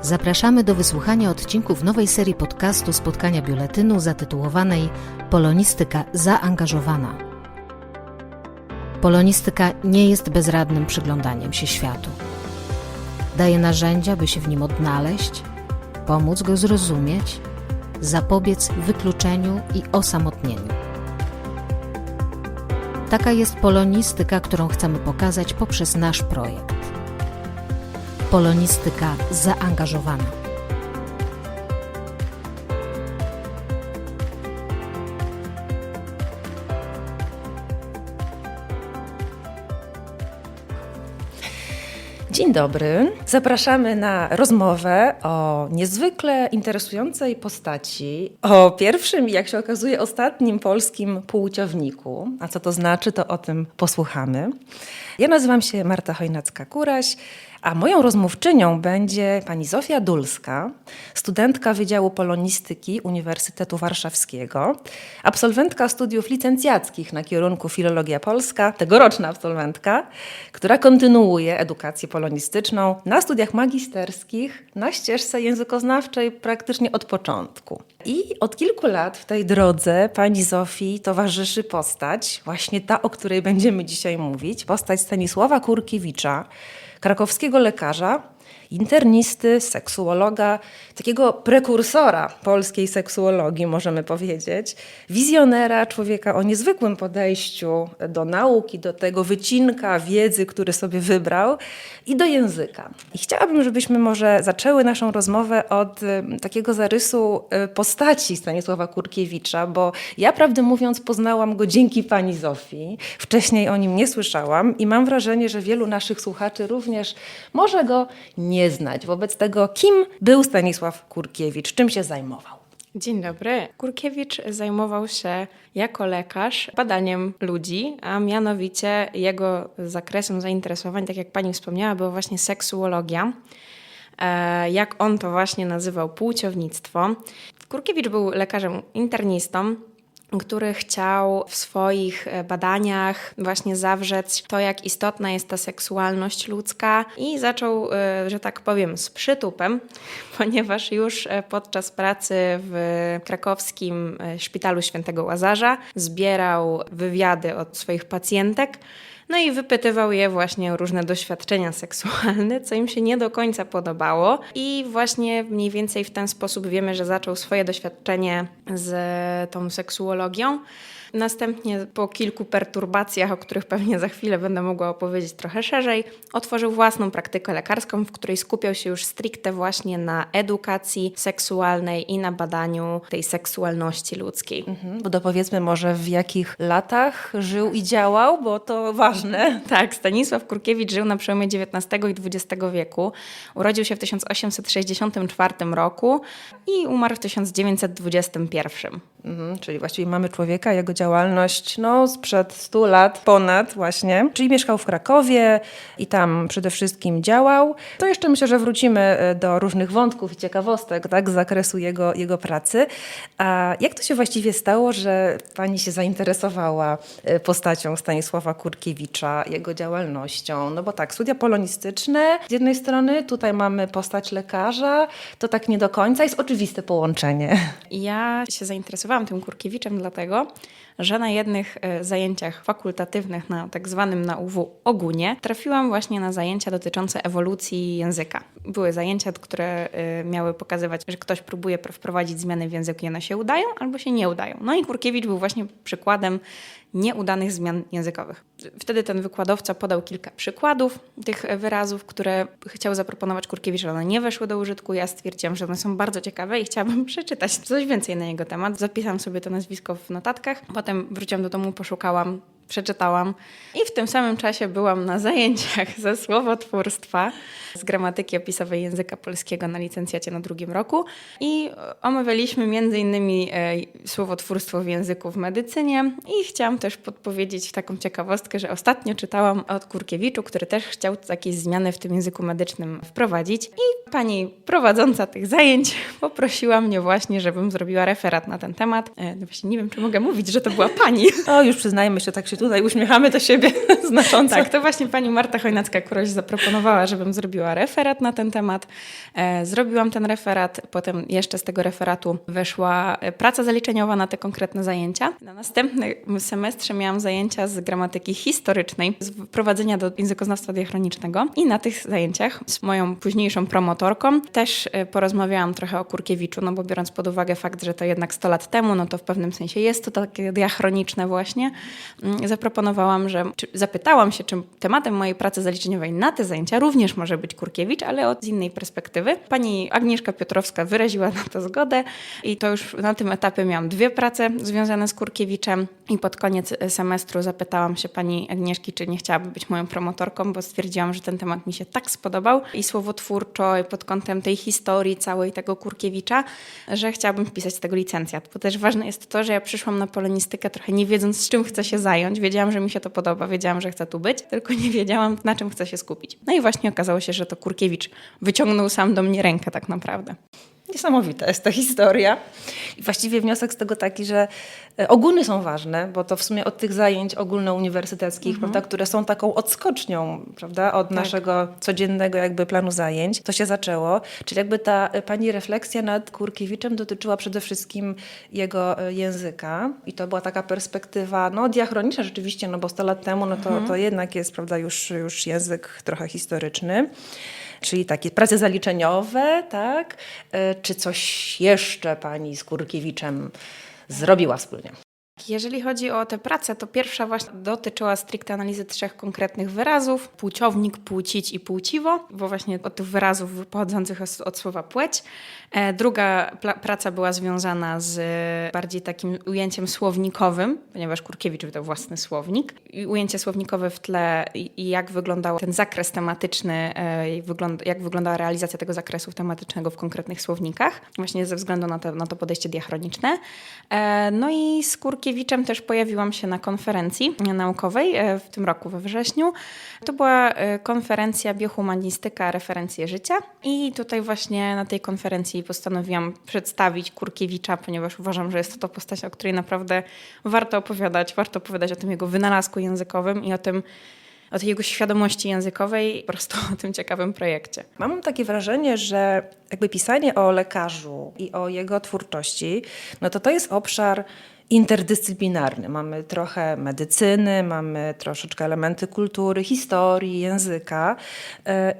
Zapraszamy do wysłuchania odcinków nowej serii podcastu Spotkania Biuletynu zatytułowanej Polonistyka zaangażowana. Polonistyka nie jest bezradnym przyglądaniem się światu. Daje narzędzia, by się w nim odnaleźć, pomóc go zrozumieć, zapobiec wykluczeniu i osamotnieniu. Taka jest polonistyka, którą chcemy pokazać poprzez nasz projekt. Polonistyka zaangażowana. Dzień dobry. Zapraszamy na rozmowę o niezwykle interesującej postaci, o pierwszym i jak się okazuje ostatnim polskim płciowniku. A co to znaczy, to o tym posłuchamy. Ja nazywam się Marta Chojnacka-Kuraś, a moją rozmówczynią będzie pani Zofia Dulska, studentka Wydziału Polonistyki Uniwersytetu Warszawskiego, absolwentka studiów licencjackich na kierunku Filologia Polska, tegoroczna absolwentka, która kontynuuje edukację polonistyczną na studiach magisterskich na ścieżce językoznawczej praktycznie od początku. I od kilku lat w tej drodze pani Zofii towarzyszy postać, właśnie ta, o której będziemy dzisiaj mówić, postać Stanisława Kurkiewicza, krakowskiego lekarza, internisty, seksuologa, takiego prekursora polskiej seksuologii, możemy powiedzieć, wizjonera, człowieka o niezwykłym podejściu do nauki, do tego wycinka wiedzy, który sobie wybrał i do języka. I chciałabym, żebyśmy może zaczęły naszą rozmowę od takiego zarysu postaci Stanisława Kurkiewicza, bo ja, prawdę mówiąc, poznałam go dzięki pani Zofii. Wcześniej o nim nie słyszałam i mam wrażenie, że wielu naszych słuchaczy również może go nie znać. Wobec tego, kim był Stanisław Kurkiewicz? Czym się zajmował? Dzień dobry. Kurkiewicz zajmował się jako lekarz badaniem ludzi, a mianowicie jego zakresem zainteresowań, tak jak pani wspomniała, była właśnie seksuologia. Jak on to właśnie nazywał, płciownictwo. Kurkiewicz był lekarzem internistą, który chciał w swoich badaniach właśnie zawrzeć to, jak istotna jest ta seksualność ludzka i zaczął, że tak powiem, z przytupem, ponieważ już podczas pracy w krakowskim Szpitalu Świętego Łazarza zbierał wywiady od swoich pacjentek, no i wypytywał je właśnie o różne doświadczenia seksualne, co im się nie do końca podobało. I właśnie mniej więcej w ten sposób wiemy, że zaczął swoje doświadczenie z tą seksuologią. Następnie po kilku perturbacjach, o których pewnie za chwilę będę mogła opowiedzieć trochę szerzej, otworzył własną praktykę lekarską, w której skupiał się już stricte właśnie na edukacji seksualnej i na badaniu tej seksualności ludzkiej. Bo dopowiedzmy może, w jakich latach żył i działał, bo to ważne. Tak, Stanisław Kurkiewicz żył na przełomie XIX i XX wieku. Urodził się w 1864 roku i umarł w 1921. Czyli właściwie mamy człowieka, jego działalność sprzed 100 lat ponad właśnie. Czyli mieszkał w Krakowie i tam przede wszystkim działał. To jeszcze myślę, że wrócimy do różnych wątków i ciekawostek, tak, z zakresu jego pracy. A jak to się właściwie stało, że pani się zainteresowała postacią Stanisława Kurkiewicza, jego działalnością? No bo tak, studia polonistyczne z jednej strony, tutaj mamy postać lekarza, to tak nie do końca jest oczywiste połączenie. Ja się zainteresowałam tym Kurkiewiczem dlatego, że na jednych zajęciach fakultatywnych na tak zwanym na UW Ogunie trafiłam właśnie na zajęcia dotyczące ewolucji języka. Były zajęcia, które miały pokazywać, że ktoś próbuje wprowadzić zmiany w języku i one się udają albo się nie udają. No i Kurkiewicz był właśnie przykładem nieudanych zmian językowych. Wtedy ten wykładowca podał kilka przykładów tych wyrazów, które chciał zaproponować Kurkiewicz, ale one nie weszły do użytku. Ja stwierdziłam, że one są bardzo ciekawe i chciałabym przeczytać coś więcej na jego temat. Zapisałam sobie to nazwisko w notatkach. Potem wróciłam do domu, poszukałam, przeczytałam i w tym samym czasie byłam na zajęciach ze słowotwórstwa, z gramatyki opisowej języka polskiego na licencjacie na 2. roku i omawialiśmy m.in. słowotwórstwo w języku w medycynie i chciałam też podpowiedzieć taką ciekawostkę, że ostatnio czytałam o Kurkiewiczu, który też chciał jakieś zmiany w tym języku medycznym wprowadzić i pani prowadząca tych zajęć poprosiła mnie właśnie, żebym zrobiła referat na ten temat. Właśnie nie wiem, czy mogę mówić, że to była pani. O, już przyznajmy się, tak się tutaj uśmiechamy do siebie znacząco. Tak, to właśnie pani Marta Chojnacka-Kuroś zaproponowała, żebym zrobiła referat na ten temat. Zrobiłam ten referat, potem jeszcze z tego referatu wyszła praca zaliczeniowa na te konkretne zajęcia. Na następnym semestrze miałam zajęcia z gramatyki historycznej, z wprowadzenia do językoznawstwa diachronicznego i na tych zajęciach z moją późniejszą promotorką też porozmawiałam trochę o Kurkiewiczu, no bo biorąc pod uwagę fakt, że to jednak 100 lat temu, no to w pewnym sensie jest to takie diachroniczne właśnie. Zaproponowałam, zapytałam się, czy tematem mojej pracy zaliczeniowej na te zajęcia również może być Kurkiewicz, ale z innej perspektywy. Pani Agnieszka Piotrowska wyraziła na to zgodę i to już na tym etapie miałam 2 prace związane z Kurkiewiczem i pod koniec semestru zapytałam się pani Agnieszki, czy nie chciałaby być moją promotorką, bo stwierdziłam, że ten temat mi się tak spodobał i słowotwórczo, i pod kątem tej historii całej tego Kurkiewicza, że chciałabym wpisać z tego licencjat. Bo też ważne jest to, że ja przyszłam na polonistykę trochę nie wiedząc, z czym chcę się zająć. Wiedziałam, że mi się to podoba, wiedziałam, że chcę tu być, tylko nie wiedziałam, na czym chcę się skupić. No i właśnie okazało się, że to Kurkiewicz wyciągnął sam do mnie rękę tak naprawdę. Niesamowita jest ta historia. I właściwie wniosek z tego taki, że ogólny są ważne, bo to w sumie od tych zajęć ogólnouniwersyteckich, prawda, które są taką odskocznią, prawda, od naszego codziennego jakby planu zajęć, to się zaczęło. Czyli jakby ta pani refleksja nad Kurkiewiczem dotyczyła przede wszystkim jego języka i to była taka perspektywa, no diachroniczna rzeczywiście, no bo 100 lat temu, no to jednak jest, prawda, już język trochę historyczny. Czyli takie prace zaliczeniowe, tak? Czy coś jeszcze pani z Kurkiewiczem zrobiła wspólnie? Jeżeli chodzi o tę pracę, to pierwsza właśnie dotyczyła stricte analizy 3 konkretnych wyrazów. Płciownik, płcić i płciwo, bo właśnie od tych wyrazów pochodzących od słowa płeć. Druga praca była związana z bardziej takim ujęciem słownikowym, ponieważ Kurkiewicz wydał własny słownik. I ujęcie słownikowe w tle i jak wyglądał ten zakres tematyczny, jak wyglądała realizacja tego zakresu tematycznego w konkretnych słownikach, właśnie ze względu na to podejście diachroniczne. No i z Kurkiewiczem też pojawiłam się na konferencji naukowej w tym roku we wrześniu. To była konferencja Biohumanistyka, referencje życia i tutaj właśnie na tej konferencji postanowiłam przedstawić Kurkiewicza, ponieważ uważam, że jest to postać, o której naprawdę warto opowiadać o tym jego wynalazku językowym i o tej jego świadomości językowej, po prostu o tym ciekawym projekcie. Mam takie wrażenie, że jakby pisanie o lekarzu i o jego twórczości, no to jest obszar interdyscyplinarny. Mamy trochę medycyny, mamy troszeczkę elementy kultury, historii, języka.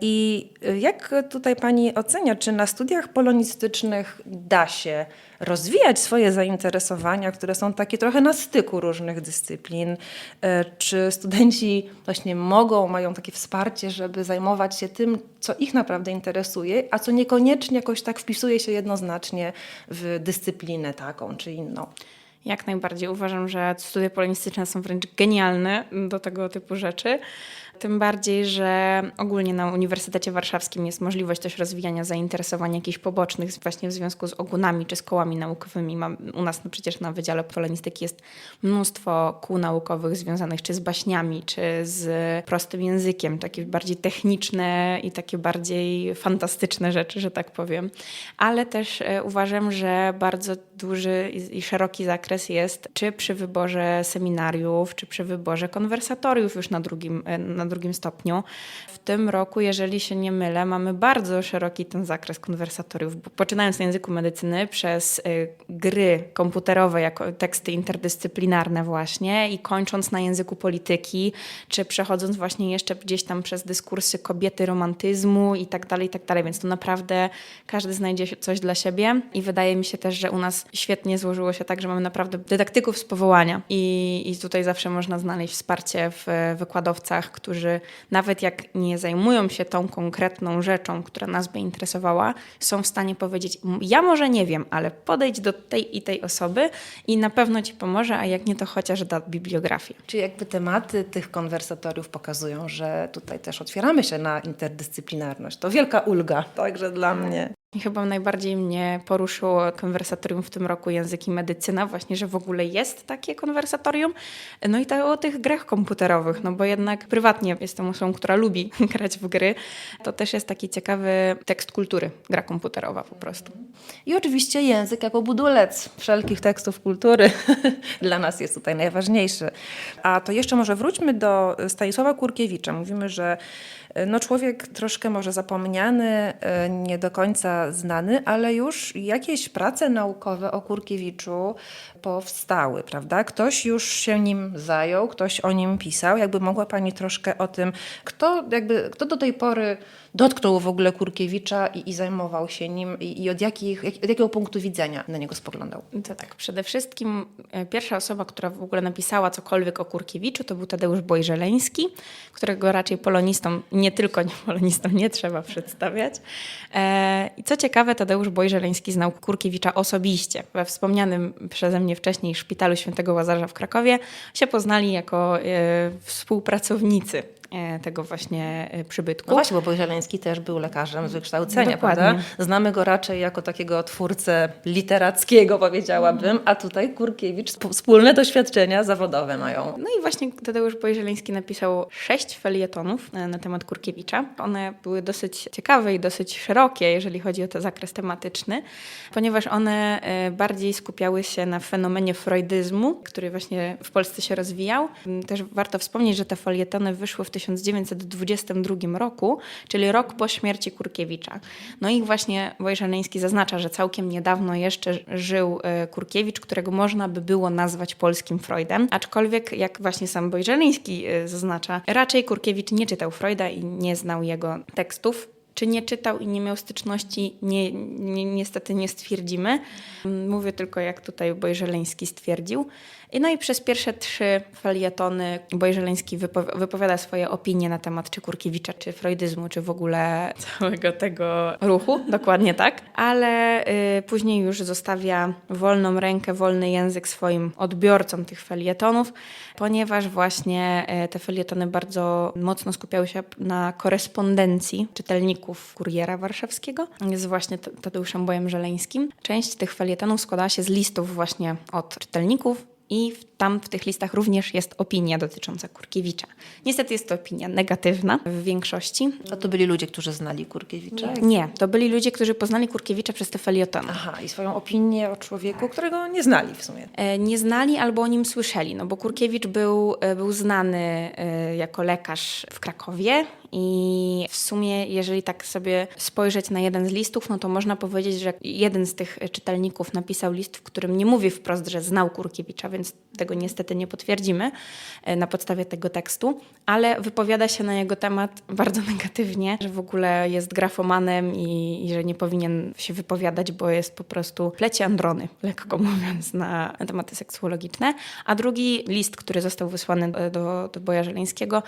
I jak tutaj pani ocenia, czy na studiach polonistycznych da się rozwijać swoje zainteresowania, które są takie trochę na styku różnych dyscyplin? Czy studenci właśnie mają takie wsparcie, żeby zajmować się tym, co ich naprawdę interesuje, a co niekoniecznie jakoś tak wpisuje się jednoznacznie w dyscyplinę taką czy inną? Jak najbardziej. Uważam, że studia polonistyczne są wręcz genialne do tego typu rzeczy. Tym bardziej, że ogólnie na Uniwersytecie Warszawskim jest możliwość też rozwijania zainteresowań jakichś pobocznych właśnie w związku z ogunami czy z kołami naukowymi. U nas przecież na Wydziale Polonistyki jest mnóstwo kół naukowych związanych czy z baśniami, czy z prostym językiem. Takie bardziej techniczne i takie bardziej fantastyczne rzeczy, że tak powiem. Ale też uważam, że bardzo duży i szeroki zakres jest czy przy wyborze seminariów, czy przy wyborze konwersatoriów już na drugim stopniu. W tym roku, jeżeli się nie mylę, mamy bardzo szeroki ten zakres konwersatoriów, poczynając na języku medycyny przez gry komputerowe jako teksty interdyscyplinarne właśnie i kończąc na języku polityki, czy przechodząc właśnie jeszcze gdzieś tam przez dyskursy kobiety, romantyzmu i tak dalej, więc to naprawdę każdy znajdzie coś dla siebie i wydaje mi się też, że u nas świetnie złożyło się tak, że mamy naprawdę dydaktyków z powołania i tutaj zawsze można znaleźć wsparcie w wykładowcach, którzy nawet jak nie zajmują się tą konkretną rzeczą, która nas by interesowała, są w stanie powiedzieć, ja może nie wiem, ale podejdź do tej i tej osoby i na pewno ci pomoże, a jak nie, to chociaż da bibliografię. Czyli jakby tematy tych konwersatoriów pokazują, że tutaj też otwieramy się na interdyscyplinarność. To wielka ulga, także dla mnie. I chyba najbardziej mnie poruszyło konwersatorium w tym roku Język i Medycyna, właśnie, że w ogóle jest takie konwersatorium. No i to o tych grach komputerowych, no bo jednak prywatnie jestem osobą, która lubi grać w gry. To też jest taki ciekawy tekst kultury, gra komputerowa po prostu. I oczywiście język jako budulec wszelkich tekstów kultury dla nas jest tutaj najważniejszy. A to jeszcze może wróćmy do Stanisława Kurkiewicza. Mówimy, że człowiek troszkę może zapomniany, nie do końca znany, ale już jakieś prace naukowe o Kurkiewiczu powstały, prawda? Ktoś już się nim zajął, ktoś o nim pisał. Jakby mogła Pani troszkę o tym, kto do tej pory dotknął w ogóle Kurkiewicza i zajmował się nim i od jakiego punktu widzenia na niego spoglądał? To tak, przede wszystkim pierwsza osoba, która w ogóle napisała cokolwiek o Kurkiewiczu, to był Tadeusz Bojżeleński, którego raczej polonistom, nie tylko nie polonistom, nie trzeba przedstawiać. I co ciekawe, Tadeusz Bojżeleński znał Kurkiewicza osobiście. We wspomnianym przeze mnie wcześniej Szpitalu Świętego Łazarza w Krakowie się poznali jako współpracownicy tego właśnie przybytku. No właśnie, bo Bojżeleński też był lekarzem z wykształcenia, Dokładnie. prawda? Znamy go raczej jako takiego twórcę literackiego, powiedziałabym, a tutaj Kurkiewicz wspólne doświadczenia zawodowe mają. No i właśnie Tadeusz Bojżeleński napisał 6 felietonów na temat Kurkiewicza. One były dosyć ciekawe i dosyć szerokie, jeżeli chodzi o ten zakres tematyczny, ponieważ one bardziej skupiały się na fenomenie freudyzmu, który właśnie w Polsce się rozwijał. Też warto wspomnieć, że te felietony wyszły w 1922 roku, czyli rok po śmierci Kurkiewicza. No i właśnie Bojżeleński zaznacza, że całkiem niedawno jeszcze żył Kurkiewicz, którego można by było nazwać polskim Freudem. Aczkolwiek, jak właśnie sam Bojżeleński zaznacza, raczej Kurkiewicz nie czytał Freuda i nie znał jego tekstów. Czy nie czytał i nie miał styczności, niestety nie stwierdzimy. Mówię tylko, jak tutaj Bojżeleński stwierdził. No i przez pierwsze 3 felietony Bojżeleński wypowiada swoje opinie na temat czy Kurkiewicza, czy freudyzmu, czy w ogóle całego tego ruchu, dokładnie tak. Ale później już zostawia wolną rękę, wolny język swoim odbiorcom tych felietonów, ponieważ właśnie te felietony bardzo mocno skupiały się na korespondencji czytelników Kuriera Warszawskiego z właśnie Tadeuszem Bojżeleńskim. Część tych felietonów składała się z listów właśnie od czytelników, i tam w tych listach również jest opinia dotycząca Kurkiewicza. Niestety jest to opinia negatywna w większości. A to byli ludzie, którzy znali Kurkiewicza? Nie, to byli ludzie, którzy poznali Kurkiewicza przez te felietony. Aha, i swoją opinię o człowieku, którego nie znali w sumie. Nie znali albo o nim słyszeli, no bo Kurkiewicz był znany jako lekarz w Krakowie i w sumie, jeżeli tak sobie spojrzeć na jeden z listów, no to można powiedzieć, że jeden z tych czytelników napisał list, w którym nie mówi wprost, że znał Kurkiewicza, więc tego niestety nie potwierdzimy na podstawie tego tekstu, ale wypowiada się na jego temat bardzo negatywnie, że w ogóle jest grafomanem i że nie powinien się wypowiadać, bo jest po prostu plecie androny, lekko mówiąc, na tematy seksuologiczne. A drugi list, który został wysłany do Bojżeleńskiego,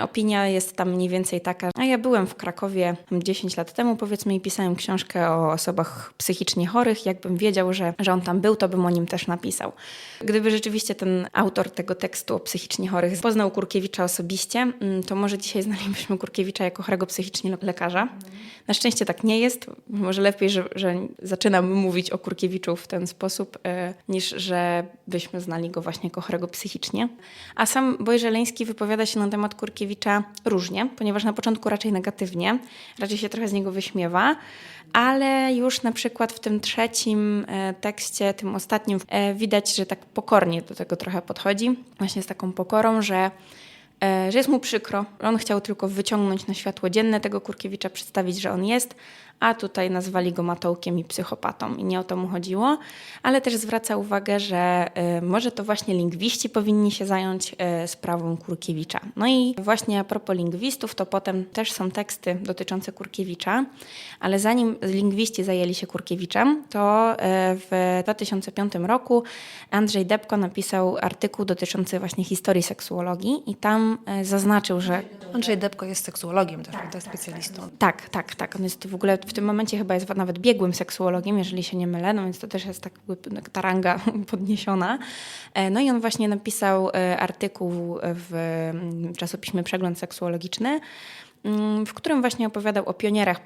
opinia jest tam mniej więcej taka, a ja byłem w Krakowie 10 lat temu, powiedzmy, i pisałem książkę o osobach psychicznie chorych. Jakbym wiedział, że on tam był, to bym o nim też napisał. Gdyby rzeczywiście ten autor tego tekstu o psychicznie chorych poznał Kurkiewicza osobiście, to może dzisiaj znalibyśmy Kurkiewicza jako chorego psychicznie lekarza. Na szczęście tak nie jest. Może lepiej, że zaczynam mówić o Kurkiewiczu w ten sposób, niż że byśmy znali go właśnie jako chorego psychicznie. A sam Bojżeleński wypowiada się na temat Kurkiewicza różnie, ponieważ na początku raczej negatywnie, raczej się trochę z niego wyśmiewa, ale już na przykład w tym trzecim tekście, tym ostatnim, widać, że tak pokornie do tego trochę podchodzi. Właśnie z taką pokorą, że jest mu przykro. On chciał tylko wyciągnąć na światło dzienne tego Kurkiewicza, przedstawić, że on jest, a tutaj nazwali go matołkiem i psychopatą i nie o to mu chodziło, ale też zwraca uwagę, że może to właśnie lingwiści powinni się zająć sprawą Kurkiewicza. No i właśnie a propos lingwistów, to potem też są teksty dotyczące Kurkiewicza, ale zanim lingwiści zajęli się Kurkiewiczem, to w 2005 roku Andrzej Debko napisał artykuł dotyczący właśnie historii seksuologii i tam zaznaczył, że... Andrzej Debko jest seksuologiem też, tak, specjalistą. Tak. On jest w ogóle w tym momencie chyba jest nawet biegłym seksuologiem, jeżeli się nie mylę, no więc to też jest ta ranga podniesiona. No i on właśnie napisał artykuł w czasopiśmie Przegląd Seksuologiczny w którym właśnie opowiadał o pionierach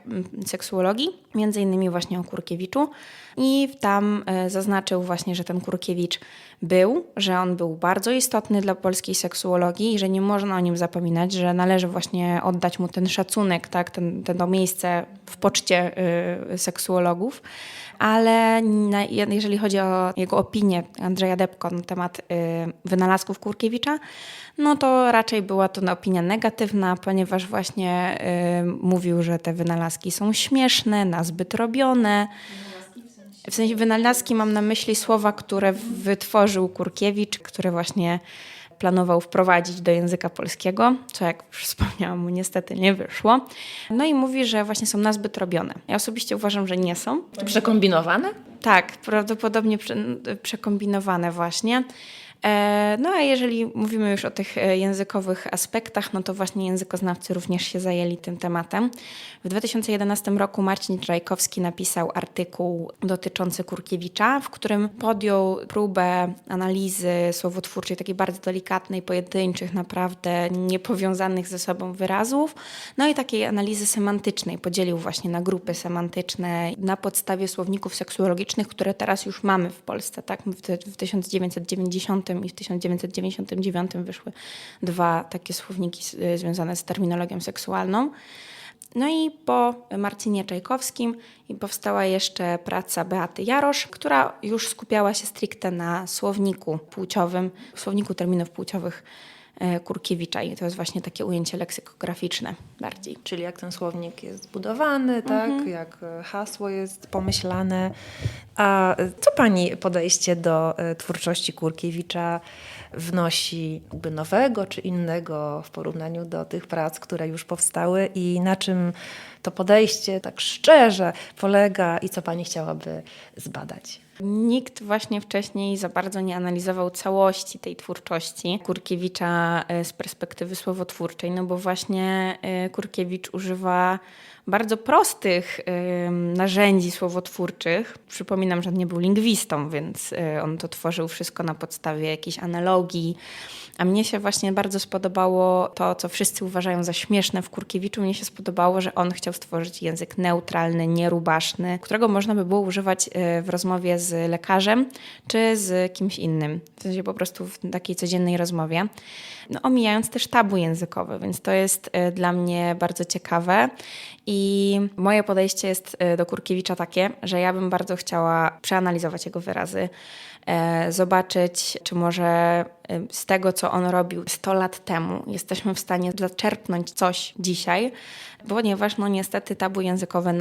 seksuologii, między innymi właśnie o Kurkiewiczu. I tam zaznaczył właśnie, że ten Kurkiewicz że on był bardzo istotny dla polskiej seksuologii i że nie można o nim zapominać, że należy właśnie oddać mu ten szacunek, tak, to miejsce w poczcie seksuologów. Ale jeżeli chodzi o jego opinię Andrzeja Debko na temat wynalazków Kurkiewicza, no to raczej była to opinia negatywna, ponieważ właśnie mówił, że te wynalazki są śmieszne, nazbyt robione. W sensie wynalazki mam na myśli słowa, które wytworzył Kurkiewicz, które właśnie planował wprowadzić do języka polskiego, co jak już wspomniałam mu niestety nie wyszło. No i mówi, że właśnie są nazbyt robione. Ja osobiście uważam, że nie są. Przekombinowane? Tak, prawdopodobnie przekombinowane właśnie. No a jeżeli mówimy już o tych językowych aspektach, no to właśnie językoznawcy również się zajęli tym tematem. W 2011 roku Marcin Dżajkowski napisał artykuł dotyczący Kurkiewicza, w którym podjął próbę analizy słowotwórczej, takiej bardzo delikatnej, pojedynczych, naprawdę niepowiązanych ze sobą wyrazów, no i takiej analizy semantycznej. Podzielił właśnie na grupy semantyczne na podstawie słowników seksuologicznych, które teraz już mamy w Polsce. Tak? W 1990 i w 1999 wyszły 2 takie słowniki związane z terminologią seksualną. No i po Marcinie Czajkowskim powstała jeszcze praca Beaty Jarosz, która już skupiała się stricte na słowniku płciowym, słowniku terminów płciowych Kurkiewicza i to jest właśnie takie ujęcie leksykograficzne bardziej. Czyli jak ten słownik jest zbudowany, tak? Jak hasło jest pomyślane. A co pani podejście do twórczości Kurkiewicza wnosi jakby nowego czy innego w porównaniu do tych prac, które już powstały i na czym to podejście tak szczerze polega i co pani chciałaby zbadać? Nikt właśnie wcześniej za bardzo nie analizował całości tej twórczości Kurkiewicza z perspektywy słowotwórczej, no bo właśnie Kurkiewicz używa bardzo prostych narzędzi słowotwórczych. Przypominam, że on nie był lingwistą, więc on to tworzył wszystko na podstawie jakiejś analogii. A mnie się właśnie bardzo spodobało to, co wszyscy uważają za śmieszne w Kurkiewiczu. Mnie się spodobało, że on chciał stworzyć język neutralny, nierubaszny, którego można by było używać w rozmowie z lekarzem czy z kimś innym. W sensie po prostu w takiej codziennej rozmowie. No, omijając też tabu językowe, więc to jest dla mnie bardzo ciekawe. I moje podejście jest do Kurkiewicza takie, że ja bym bardzo chciała przeanalizować jego wyrazy, zobaczyć, czy może z tego, co on robił 100 lat temu, jesteśmy w stanie zaczerpnąć coś dzisiaj, ponieważ no niestety tabu językowe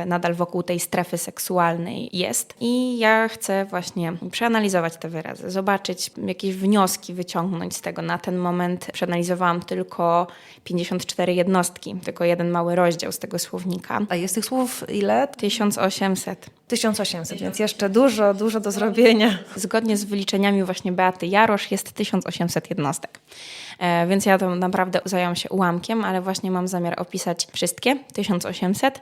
nadal wokół tej strefy seksualnej jest. I ja chcę właśnie przeanalizować te wyrazy, zobaczyć jakieś wnioski, wyciągnąć z tego. Na ten moment przeanalizowałam tylko 54 jednostki, tylko jeden mały rozdział z tego słownika. A jest tych słów ile? 1800. 1800, więc jeszcze dużo do zrobienia. Zgodnie z wyliczeniami właśnie Beaty Jarosz jest 1800 jednostek. Więc ja to naprawdę zajęłam się ułamkiem, ale właśnie mam zamiar opisać wszystkie 1800.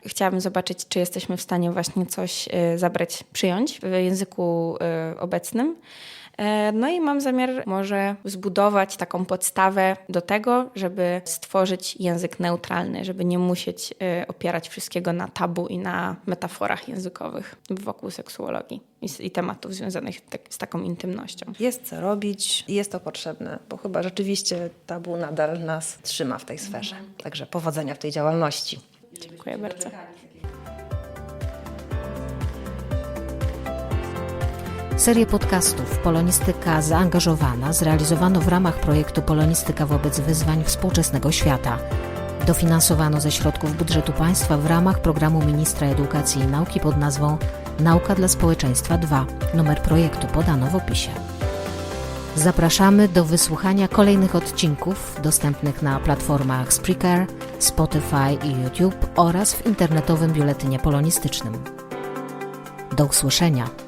Chciałabym zobaczyć, czy jesteśmy w stanie właśnie coś przyjąć w języku obecnym. No i mam zamiar może zbudować taką podstawę do tego, żeby stworzyć język neutralny, żeby nie musieć opierać wszystkiego na tabu i na metaforach językowych wokół seksuologii i tematów związanych z taką intymnością. Jest co robić i jest to potrzebne, bo chyba rzeczywiście tabu nadal nas trzyma w tej sferze. Także powodzenia w tej działalności. Dziękuję bardzo. Serię podcastów Polonistyka zaangażowana zrealizowano w ramach projektu Polonistyka wobec wyzwań współczesnego świata. Dofinansowano ze środków budżetu państwa w ramach programu Ministra Edukacji i Nauki pod nazwą Nauka dla Społeczeństwa 2. Numer projektu podano w opisie. Zapraszamy do wysłuchania kolejnych odcinków dostępnych na platformach Spreaker, Spotify i YouTube oraz w internetowym biuletynie polonistycznym. Do usłyszenia.